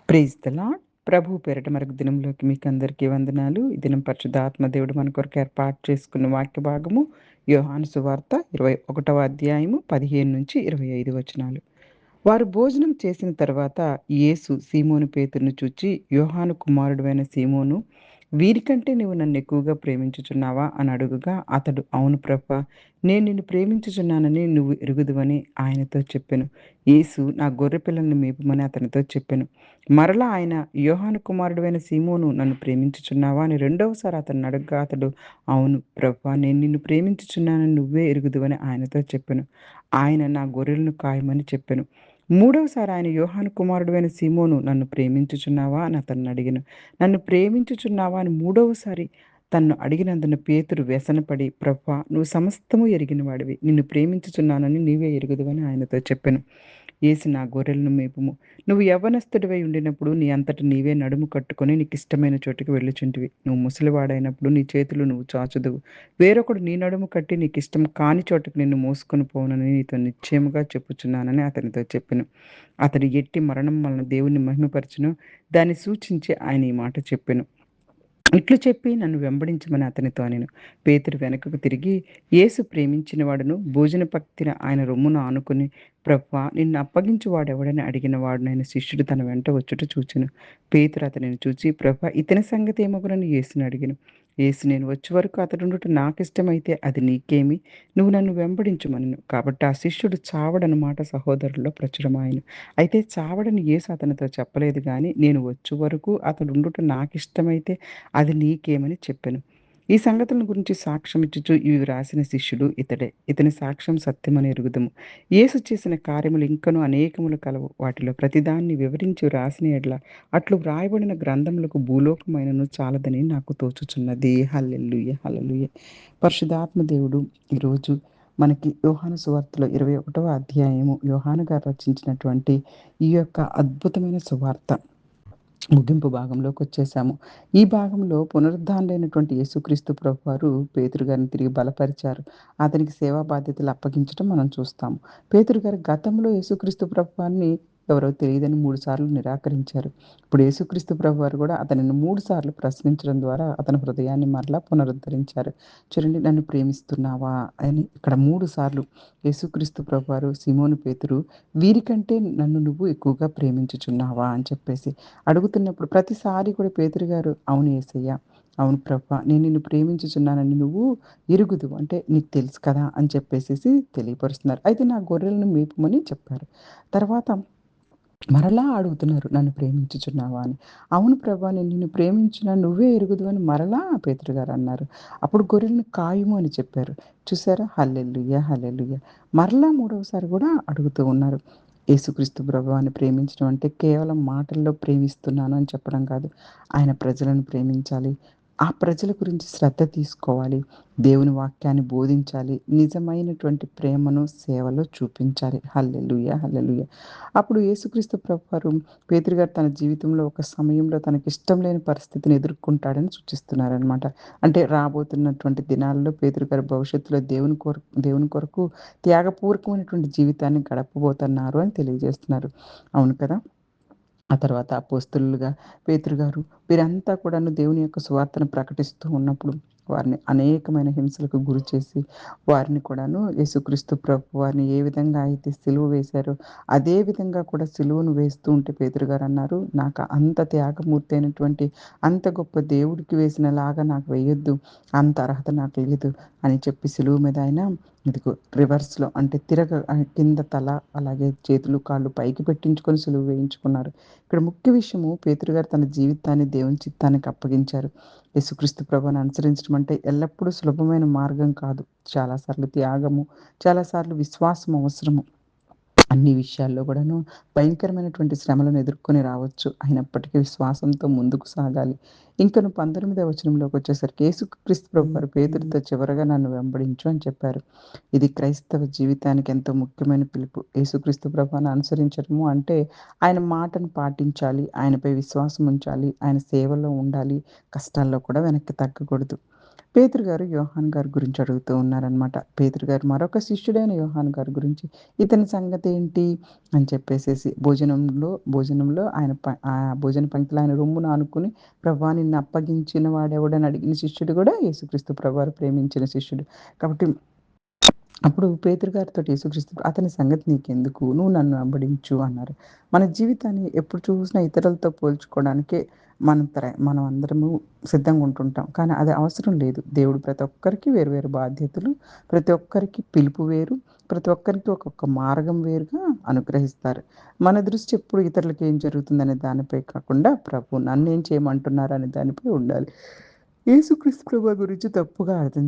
Praise the lord. ప్రభు పేరిట మరొక దినంలోకి మీకందరికీ వందనాలు. ఈ దినం పరిశుద్ధాత్మ దేవుడు మన కొరకు ఏర్పాటు చేసుకున్న వాక్య భాగము యోహాను సువార్త 21వ అధ్యాయము 15-25 వచనాలు. వారు భోజనం చేసిన తర్వాత యేసు సీమోను పేతురును చూచి, యోహాను కుమారుడవైన సీమోను, వీరికంటే నీవు నన్ను ఎక్కువగా ప్రేమించుచున్నావా అని అడుగగా, అతడు అవును ప్రభా, నేను నిన్ను ప్రేమించుచున్నానని నువ్వు ఎరుగుదువని ఆయనతో చెప్పెను. యేసు నా గొర్రె పిల్లలను మేపుమని అతనితో చెప్పెను. మరలా ఆయన, యోహాను కుమారుడవైన సీమోను, నన్ను ప్రేమించుచున్నావా అని రెండవసారి అతన్ని అడగగా, అతడు అవును ప్రభా, నేను నిన్ను ప్రేమించుచున్నానని నువ్వే ఎరుగుదువని ఆయనతో చెప్పెను. ఆయన నా గొర్రెలను కాయమని చెప్పెను. మూడవసారి ఆయన, యోహాను కుమారుడవైన సీమోను, నన్ను ప్రేమించుచున్నావా అని అతన్ని అడిగెను. నన్ను ప్రేమించుచున్నావా అని మూడవసారి తన్ను అడిగినందున పేతురు వ్యసనపడి, ప్రభా, నువ్వు సమస్తము ఎరిగిన వాడివి, నిన్ను ప్రేమించుచున్నానని నీవే ఎరుగుదువని ఆయనతో చెప్పెను. యేసు, నా గొర్రెలను మేపుము. నువ్వు యవ్వనస్తుడివై ఉండినప్పుడు నీ అంతట నీవే నడుము కట్టుకొని నీకిష్టమైన చోటికి వెళ్ళుచుంటివి. నువ్వు ముసలివాడైనప్పుడు నీ చేతులు నువ్వు చాచుదువు. వేరొకడు నీ నడుము కట్టి నీకిష్టం కాని చోటకి నిన్ను మోసుకొని పోవునని నీతో నిశ్చయముగా చెప్పుచున్నానని అతనితో చెప్పెను. అతడు ఎట్టి మరణం వలన దేవుని మహిమపరచునో దాన్ని సూచించి ఆయన ఈ మాట చెప్పెను. ఇట్లు చెప్పి నన్ను వెంబడించమని అతనితో అనెను. పేతురు వెనకకు తిరిగి, యేసు ప్రేమించిన వాడును భోజన పక్తిన ఆయన రొమ్మున ఆనుకుని, ప్రభువా, నిన్ను అప్పగించు వాడెవడని అడిగిన వాడునైన శిష్యుడు తన వెంట వచ్చుట చూచెను. పేతురు అతనిని చూచి, ప్రభా, ఇతని సంగతి ఏమగునని యేసుని అడిగెను. యేసు, నేను వచ్చే వరకు అతడుండుట నాకిష్టమైతే అది నీకేమి, నువ్వు నన్ను వెంబడించుమనెను. కాబట్టి ఆ శిష్యుడు చావడన్నమాట సహోదరుల్లో ప్రచురమాయెను. అయితే చావడని యేసు అతనితో చెప్పలేదు గాని, నేను వచ్చు వరకు అతడుండుట నాకిష్టమైతే అది నీకేమని చెప్పెను. ఈ సంగతులను గురించి సాక్ష్యమిచ్చుచు ఇవి వ్రాసిన శిష్యుడు ఇతడే. ఇతని సాక్ష్యం సత్యమని ఎరుగుదుము. యేసు చేసిన కార్యములు ఇంకను అనేకములు కలవు. వాటిలో ప్రతిదాన్ని వివరించి వ్రాసిన యెడల అట్లు వ్రాయబడిన గ్రంథములకు భూలోకమైనను చాలదని నాకు తోచుచున్నది. హల్లెలూయా! హల్లెలూయా! పరిశుద్ధాత్మ దేవుడు ఈరోజు మనకి యోహాను సువార్తలో 21వ అధ్యాయము యోహాను గారు రచించినటువంటి ఈ యొక్క అద్భుతమైన సువార్త ముగింపు భాగంలోకొచ్చేసాము. ఈ భాగంలో పునరుద్ధానుడైనటువంటి యేసుక్రీస్తు ప్రభువారు పేతురు గారిని తిరిగి బలపరిచారు. అతనికి సేవా బాధ్యతలు అప్పగించటం మనం చూస్తాము. పేతురు గారు గతంలో యేసుక్రీస్తు ప్రభువారిని ఎవరో తెలియదని 3 సార్లు నిరాకరించారు. ఇప్పుడు యేసుక్రీస్తు ప్రభువారు కూడా అతనిని 3 సార్లు ప్రశ్నించడం ద్వారా అతని హృదయాన్ని మరలా పునరుద్ధరించారు. చూడండి, నన్ను ప్రేమిస్తున్నావా అని ఇక్కడ 3 సార్లు యేసుక్రీస్తు ప్రభువారు సీమోను పేతురు, వీరికంటే నన్ను నువ్వు ఎక్కువగా ప్రేమించుచున్నావా అని చెప్పేసి అడుగుతున్నప్పుడు ప్రతిసారి కూడా పేతురు గారు, అవును యేసయ్య, అవును ప్రభా, నేను నిన్ను ప్రేమించుచున్నానని నువ్వు ఎరుగుదువు, అంటే నీకు తెలుసు కదా అని చెప్పేసేసి తెలియపరుస్తున్నారు. అయితే నా గొర్రెలను మేపుమని చెప్పారు. తర్వాత మరలా అడుగుతున్నారు, నన్ను ప్రేమించుచున్నావా అని. అవును ప్రభా, నేను నిన్ను ప్రేమించున్నాను, నువ్వే ఎరుగుదువు అని మరలా పేతురు గారు అన్నారు. అప్పుడు గొర్రెలను కాయుము అని చెప్పారు. చూసారా? హల్లెలూయా! హల్లెలూయా! మరలా మూడవసారి కూడా అడుగుతూ ఉన్నారు. యేసుక్రీస్తు ప్రభువాని ప్రేమించడం అంటే కేవలం మాటల్లో ప్రేమిస్తున్నాను అని చెప్పడం కాదు. ఆయన ప్రజలను ప్రేమించాలి. ఆ ప్రజల గురించి శ్రద్ధ తీసుకోవాలి. దేవుని వాక్యాన్ని బోధించాలి. నిజమైనటువంటి ప్రేమను సేవలో చూపించాలి. హల్లెలూయా! హల్లెలూయా! అప్పుడు యేసుక్రీస్తు ప్రభువారు పేతురు గారు తన జీవితంలో ఒక సమయంలో తనకిష్టం లేని పరిస్థితిని ఎదుర్కొంటాడని సూచిస్తున్నారనమాట. అంటే రాబోతున్నటువంటి దినాల్లో పేతురు గారు భవిష్యత్తులో దేవుని కొరకు త్యాగపూర్వకమైనటువంటి జీవితాన్ని గడపబోతున్నారు అని తెలియజేస్తున్నారు. అవును కదా! ఆ తర్వాత అపోస్తలులుగా పేతురు గారు వీరంతా కూడాను దేవుని యొక్క సువార్తను ప్రకటిస్తూ ఉన్నప్పుడు వారిని అనేకమైన హింసలకు గురి చేసి వారిని కూడాను యేసుక్రీస్తు ప్రభు వారిని ఏ విధంగా అయితే సిలువ వేశారో అదే విధంగా కూడా సిలువను వేస్తూ ఉంటే పేతురు గారు అన్నారు, నాకు అంత త్యాగమూర్తి అయినటువంటి అంత గొప్ప దేవుడికి వేసినలాగా నాకు వేయొద్దు, అంత అర్హత నాకు లేదు అని చెప్పి సిలువ మీద ఆయన ఇదిగో రివర్స్‌లో అంటే కింద తల అలాగే చేతులు కాళ్ళు పైకి పెట్టించుకొని సిలువ వేయించుకున్నారు. ఇక్కడ ముఖ్య విషయము, పేతురు గారు తన జీవితాన్ని దేవుని చిత్తానికి అప్పగించారు. యేసుక్రీస్తు ప్రభువుని అనుసరించడం అంటే ఎల్లప్పుడూ సులభమైన మార్గం కాదు. చాలా సార్లు త్యాగము, చాలా సార్లు విశ్వాసం అవసరము. అన్ని విషయాల్లో కూడాను భయంకరమైనటువంటి శ్రమలను ఎదుర్కొని రావచ్చు. అయినప్పటికీ విశ్వాసంతో ముందుకు సాగాలి. ఇంకను 19వ వచనంలోకొచ్చేసరికి యేసుక్రీస్తు ప్రభువారు పేతురుతో చివరగా నన్ను వెంబడించు అని చెప్పారు. ఇది క్రైస్తవ జీవితానికి ఎంతో ముఖ్యమైన పిలుపు. యేసుక్రీస్తు ప్రభువుని అనుసరించడము అంటే ఆయన మాటను పాటించాలి. ఆయనపై విశ్వాసం ఉంచాలి. ఆయన సేవలో ఉండాలి. కష్టాల్లో కూడా వెనక్కి తగ్గకూడదు. పేతురు గారు యోహాను గారి గురించి అడుగుతూ ఉన్నారనమాట. పేతురు గారు మరొక శిష్యుడైన యోహాను గారి గురించి, ఇతని సంగతేంటి అని చెప్పేసేసి భోజనంలో భోజన పంక్తిలో ఆయన రొమ్మున ఆనుకుని, "ప్రభువా నిన్ను అప్పగించిన వాడెవడని" అడిగిన శిష్యుడు గూడా యేసుక్రీస్తు ప్రభువారు ప్రేమించిన శిష్యుడు. కాబట్టి అప్పుడు పేతురు గారితోటి యేసుక్రీస్తు "అతని సంగతి నీకెందుకు? నువ్వు నన్ను వెంబడించు" అన్నారు. మన జీవితాన్ని ఎప్పుడు చూసినా ఇతరులతో పోల్చుకోవడానికే మనం అందరము సిద్ధంగా ఉంటుంటాం. కానీ అది అవసరం లేదు. దేవుడు ప్రతి ఒక్కరికి వేరు వేరు బాధ్యతలు, ప్రతి ఒక్కరికి పిలుపు వేరు, ప్రతి ఒక్కరికి ఒక్కొక్క మార్గం వేరుగా అనుగ్రహిస్తారు. మన దృష్టి ఎప్పుడు ఇతరులకి ఏం జరుగుతుందనే దానిపై కాకుండా, ప్రభు నన్నేం చేయమంటున్నారు అనే దానిపై ఉండాలి. యేసుక్రీస్తు ప్రభువు గురించి తప్పుగా అర్థం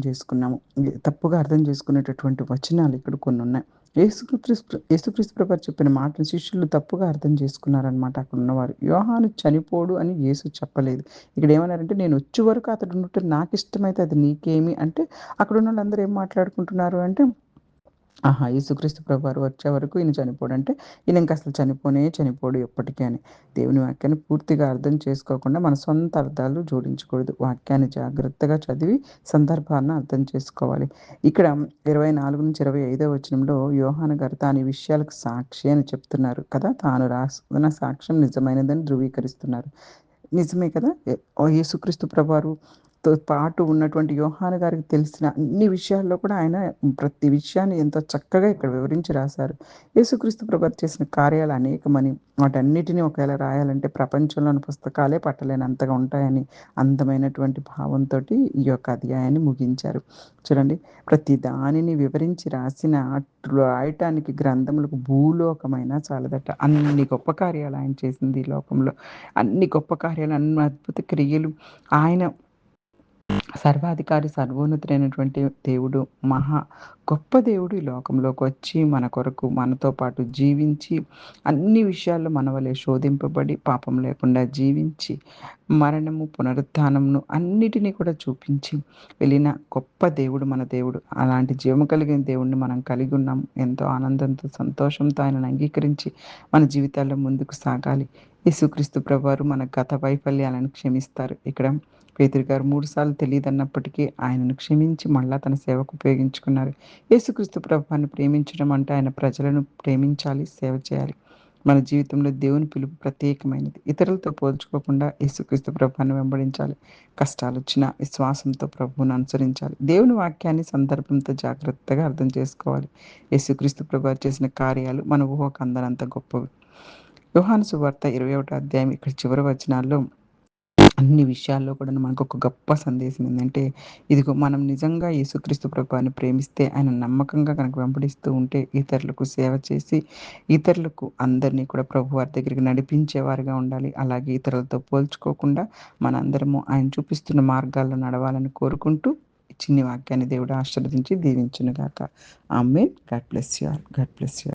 చేసుకునేటటువంటి వచనాలు ఇక్కడ కొన్నున్నాయి. యేసుక్రీస్తు ప్రభువారు చెప్పిన మాటలు శిష్యులు తప్పుగా అర్థం చేసుకున్నారనమాట అక్కడున్నవారు. యోహాను చనిపోడు అని యేసు చెప్పలేదు. ఇక్కడేమన్నారంటే, "నేనొచ్చే వరకు అతడుండుట నాకిష్టమైతే అది నీకేమి" అంటే అక్కడున్నోళ్ళందరూ ఏం మాట్లాడుకుంటున్నారు అంటే, ఆహా! యేసుక్రీస్తు ప్రభువారు వచ్చే వరకు ఈయన చనిపోడంటే, ఈయనింకసలు చనిపోడు ఎప్పటికి అని. దేవుని వాక్యాన్ని పూర్తిగా అర్థం చేసుకోకుండా మన సొంత అర్థాలు జోడించకూడదు. వాక్యాన్ని జాగ్రత్తగా చదివి సందర్భాన్ని అర్థం చేసుకోవాలి. ఇక్కడ 24-25 వచనంలో యోహాను గారు తాను ఈ విషయాలకు సాక్షి అని చెప్తున్నారు కదా! తాను రాసుకున్న సాక్ష్యం నిజమైనదని ధృవీకరిస్తున్నారు. నిజమే కదా! యేసుక్రీస్తు ప్రభువారుతో పాటు ఉన్నటువంటి యోహాను గారికి తెలిసిన అన్ని విషయాల్లో కూడా ఆయన ప్రతి విషయాన్ని ఎంతో చక్కగా ఇక్కడ వివరించి రాశారు. యేసుక్రీస్తు ప్రభువారు చేసిన కార్యాలు అనేకమని, వాటన్నిటిని ఒకవేళ రాయాలంటే ప్రపంచంలోని పుస్తకాలే పట్టలేనంతగా ఉంటాయని అందమైనటువంటి భావంతోటి ఈ యొక్క అధ్యాయాన్ని ముగించారు. చూడండి, ప్రతి దానిని వివరించి రాయటానికి గ్రంథములకు భూలోకమైనా చాలదట. అన్ని గొప్ప కార్యాలు ఆయన చేసింది ఈ లోకంలో. అన్ని గొప్ప కార్యాలు, అన్ని అద్భుత క్రియలు ఆయన సర్వాధికారి, సర్వోన్నతుడైనటువంటి దేవుడు, మహా గొప్ప దేవుడు ఈ లోకంలోకొచ్చి మన కొరకు మనతో పాటు జీవించి, అన్ని విషయాల్లో మన వలె శోధింపబడి, పాపం లేకుండా జీవించి, మరణము, పునరుత్థానమును అన్నిటిని కూడా చూపించి వెళ్ళిన గొప్ప దేవుడు మన దేవుడు. అలాంటి జీవము కలిగిన దేవుడిని మనం కలిగి ఉన్నాం. ఎంతో ఆనందంతో, సంతోషంతో ఆయనను అంగీకరించి మన జీవితాల్లో ముందుకు సాగాలి. యేసుక్రీస్తు ప్రభువారు మన గత వైఫల్యాలను క్షమిస్తారు. ఇక్కడ పేతురు గారు 3 సార్లు తెలీదన్నప్పటికీ ఆయనను క్షమించి మళ్ళా తన సేవకు ఉపయోగించుకున్నారు. యేసుక్రీస్తు ప్రభువాన్ని ప్రేమించడం అంటే ఆయన ప్రజలను ప్రేమించాలి, సేవ చేయాలి. మన జీవితంలో దేవుని పిలుపు ప్రత్యేకమైనది. ఇతరులతో పోల్చుకోకుండా యేసుక్రీస్తు ప్రభువాన్ని వెంబడించాలి. కష్టాలొచ్చినా విశ్వాసంతో ప్రభువును అనుసరించాలి. దేవుని వాక్యాన్ని సందర్భంతో జాగ్రత్తగా అర్థం చేసుకోవాలి. యేసుక్రీస్తు ప్రభువారు చేసిన కార్యాలు మన ఊహకు అందనంత గొప్పవి. యోహాను సువార్త 21 అధ్యాయం ఇక్కడ చివరి వచనాల్లో అన్ని విషయాల్లో కూడా మనకొక గొప్ప సందేశం ఏందంటే, ఇదిగో మనం నిజంగా యేసుక్రీస్తు ప్రభువాన్ని ప్రేమిస్తే, ఆయన నమ్మకంగా గనక వెంబడిస్తూ ఉంటే, ఇతరులకు సేవ చేసి, ఇతరులకు అందరినీ కూడా ప్రభువారి దగ్గరికి నడిపించేవారుగా ఉండాలి. అలాగే ఇతరులతో పోల్చుకోకుండా మనందరము ఆయన చూపిస్తున్న మార్గాల్లో నడవాలని కోరుకుంటూ, ఈ చిన్ని వాక్యాన్ని దేవుడు ఆశీర్వదించి దీవించునుగాక. ఆమేన్. God bless you all. God bless you all.